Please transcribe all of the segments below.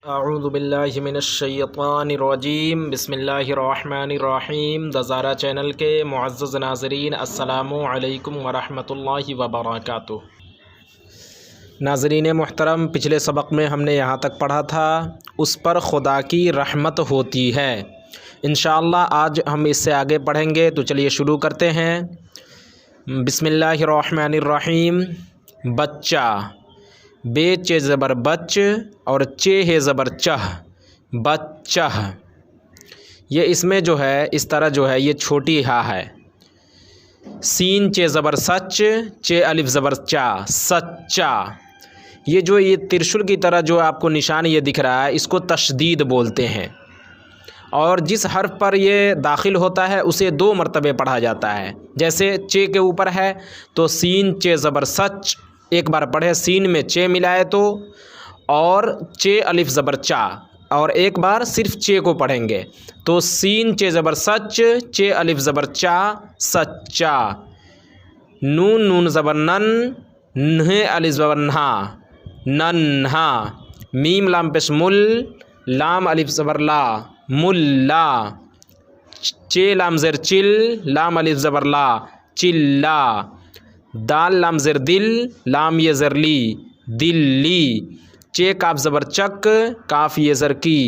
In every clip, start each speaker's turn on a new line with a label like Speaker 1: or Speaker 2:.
Speaker 1: अऊज़ु बिल्लाहि मिनश्शैतानिर्रजीम बिस्मिल्लाहिर्रहमानिर्रहीम। The channel के मुअज़्ज़ज़ नाज़रीन, अस्सलामु अलैकुम वरहमतुल्लाहि वबरकातुहू। नाज़रीन मुहतरम, पिछले सबक में हमने यहाँ तक पढ़ा था उस पर खुदा की रहमत होती है। इंशाअल्लाह आज हम इससे आगे पढ़ेंगे, तो चलिए शुरू करते हैं। बिस्मिल्लाहिर्रहमानिर्रहीम। बच्चा, बेचे ज़बर बच और चे है ज़बर चह, बच्चा। ये इसमें जो है इस तरह जो है ये छोटी हा है। सीन चे ज़बर सच, चे अलिफ ज़बर चा, सच्चा। ये जो ये त्रिशूल की तरह जो आपको निशान ये दिख रहा है, इसको तशदीद बोलते हैं। और जिस हर्फ पर ये दाखिल होता है उसे 2 मरतबे पढ़ा जाता है। जैसे चे के ऊपर है तो सीन चे ज़बर सच एक बार पढ़े, सीन में चे मिलाए तो, और चे अलिफ ज़बर चा, और एक बार सिर्फ चे को पढ़ेंगे तो सीन चे ज़बर सच, चे अलिफ ज़बर चा, सच्चा। नून नून ज़बर नन, न्हे अलिफ ज़बर नहा, नन्हा। मीम लाम पेश मुल, लाम अलिफ ज़बर ला, मुल्ला। चे लाम ज़ेर चिल, लाम अलिफ ज़बर ला, चिल्ला। दाल लाम ज़ेर दिल, लाम ये ज़र ली, दिल्ली। चे काफ ज़बर चक, काफ ये ज़र की,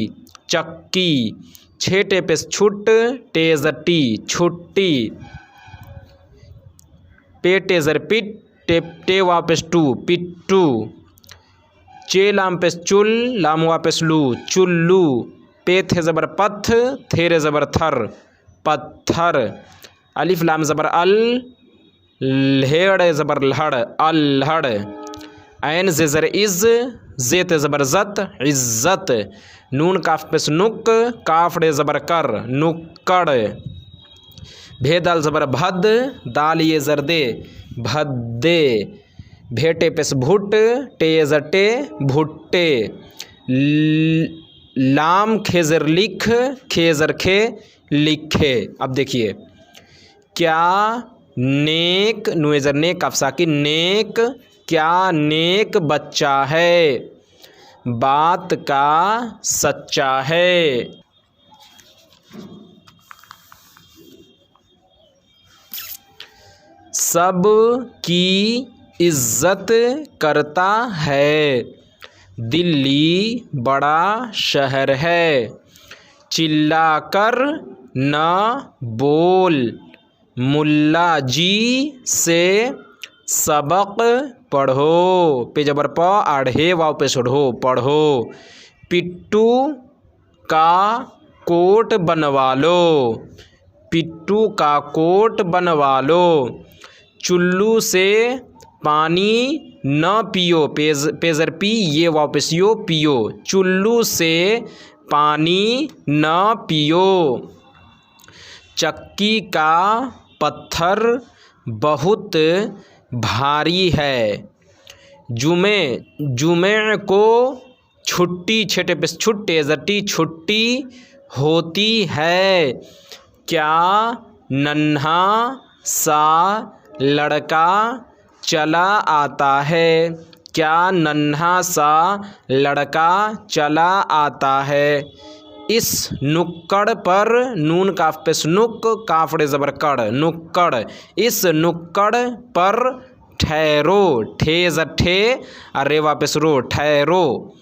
Speaker 1: चक्की। छे टे पेश छुट, टे ज़र टी, छुट्टी। पे टे ज़र पिट, टे वापस टू, पिट्टू। चे लाम पेश चुल, लाम वापस लू, चुल्लू। पे थे ज़बर पथ, थेरे ज़बर थर, पत्थर। अलिफ लाम ज़बर अल, लहेड़ ज़बर लहड़, अल्हड़। ऐन जे ज़र इज़, जे ते ज़बर ज़त, इज़्ज़त। नून काफ पेश नुक, काफ डे ज़बर कर, नुक्कड़। भे दाल ज़बर भद, दाल ये ज़र दे, भद्दे। भेटे पेश भुट, टे ज़र टे, भुट्टे। लाम खे ज़र लिख, खे ज़र खे, लिखे। अब देखिए, क्या नेक, नुए ज़र नेक, काफ साकिन, नेक, क्या नेक बच्चा है, बात का सच्चा है। सब की इज्जत करता है, दिल्ली बड़ा शहर है। चिल्लाकर न बोल, मुल्ला जी से सबक पढ़ो। पे जबर प, आढ़े वाव पे सोढ़ो, पढ़ो। पिट्टू का कोट बनवा लो, पिट्टू का कोट बनवा लो। चुल्लू से पानी न पियो, पेजर पी ये वापस यो, पियो। चुल्लू से पानी न पियो। चक्की का पत्थर बहुत भारी है, जुमे को छुट्टी, छेटे पे छुट्टे जटी, छुट्टी होती है। क्या नन्हा सा लड़का चला आता है, क्या नन्हा सा लड़का चला आता है। इस नुक्कड़ पर, नून काफ पे नुक, काफड़े ज़बर कड़, नुक्कड़। इस नुक्कड़ पर ठहरो, ठे ज़ठे, अरे वापस रो, ठहरो।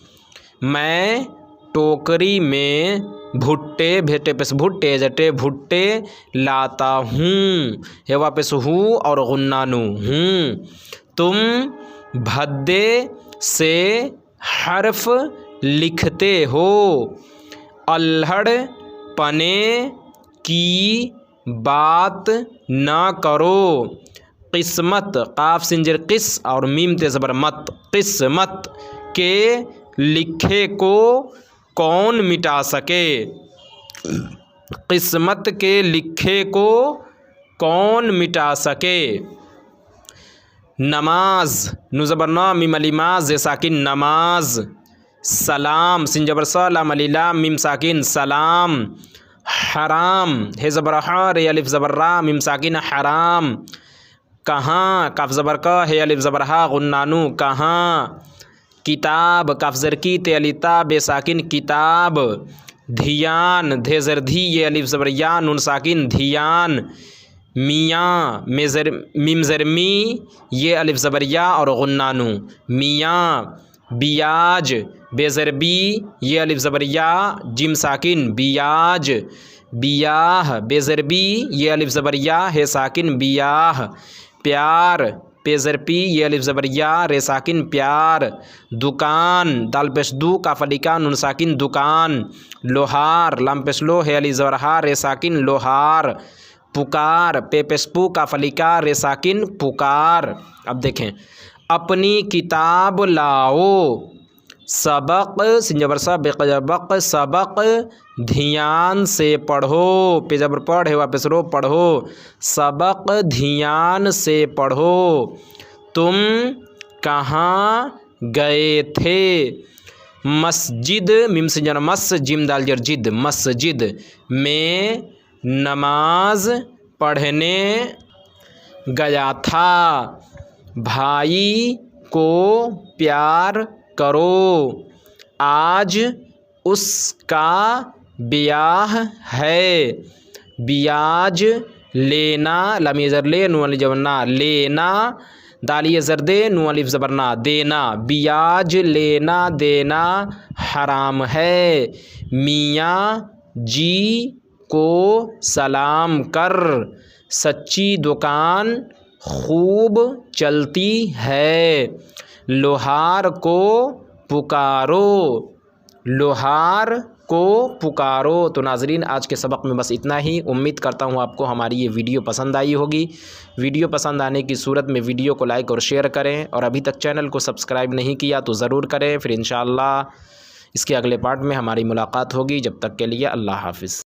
Speaker 1: मैं टोकरी में भुट्टे, भेटे पे भुट्टे जटे, भुट्टे लाता हूँ, हे वापस हूँ और गुन्नानू हूँ। तुम भद्दे से हर्फ लिखते हो, अल्हड़ पने की बात न करो। किस्मत, काफ सिंजर किस और मीम ते ज़बर मत, किस्मत के लिखे को कौन मिटा सके, किस्मत के लिखे को कौन मिटा सके। नमाज, नुज़बर मीम अलिमाज साकिन, नमाज। सलाम, सिन जबर सा, लाम अलिला, मीम साकिन, सलाम। हराम, हे ज़बर हा, रे अलिफ ज़बर रा, मीम साकिन, हराम। कहाँ, काफ ज़बर का, हे अलिफ ज़बर हा, गुन्नानू, कहाँ। किताब, काफ ज़र की ते अलिता बे साकिन किताब। धियान, धे ज़र धी ये अलिफ ज़बर या नून साकिन धियान। मियाँ, मीम ज़र मी ये अलिफ ज़बर या और गुन्ना नू मियाँ। बियाज, बे ज़र बी ये अलिफ ज़बर या जिम साकिन बियाज। बियाह, बे ज़र बी ये अलिफ ज़बर या है साकिन बियाह। प्यार, पे ज़र पी ये अलिफ ज़बर या रे साकिन प्यार। दुकान, दाल पेश दू काफ अलिका नून साकिन दुकान। लोहार, लाम पेश लो है अलिफ ज़बर हा रे साकिन लोहार। पुकार, पे पेश पू काफ अलिका रे साकिन पुकार। अब देखें, अपनी किताब लाओ। सबक, सिन जबर सा बेक़ बक, सबक ध्यान से पढ़ो। पे जबर पढ़ है वापस रो पढ़ो। सबक ध्यान से पढ़ो। तुम कहाँ गए थे? मस्जिद, मीम से जना मस जिम दाल जर जिद, मस्जिद में नमाज पढ़ने गया था। भाई को प्यार करो, आज उसका ब्याह है। ब्याज लेना, लाम ये ज़र ले नू अलिफ ज़बर ना लेना, दाल ये ज़र दे नू अलिफ ज़बर ना देना। ब्याज लेना देना हराम है। मियाँ जी को सलाम कर, सच्ची दुकान खूब चलती है। लोहार को पुकारो, लोहार को पुकारो। तो नाजरीन, आज के सबक में बस इतना ही। उम्मीद करता हूँ आपको हमारी ये वीडियो पसंद आई होगी। वीडियो पसंद आने की सूरत में वीडियो को लाइक और शेयर करें, और अभी तक चैनल को सब्सक्राइब नहीं किया तो ज़रूर करें। फिर इंशाअल्लाह इसके अगले पार्ट में हमारी मुलाकात होगी। जब तक के लिए अल्लाह हाफ़िज़।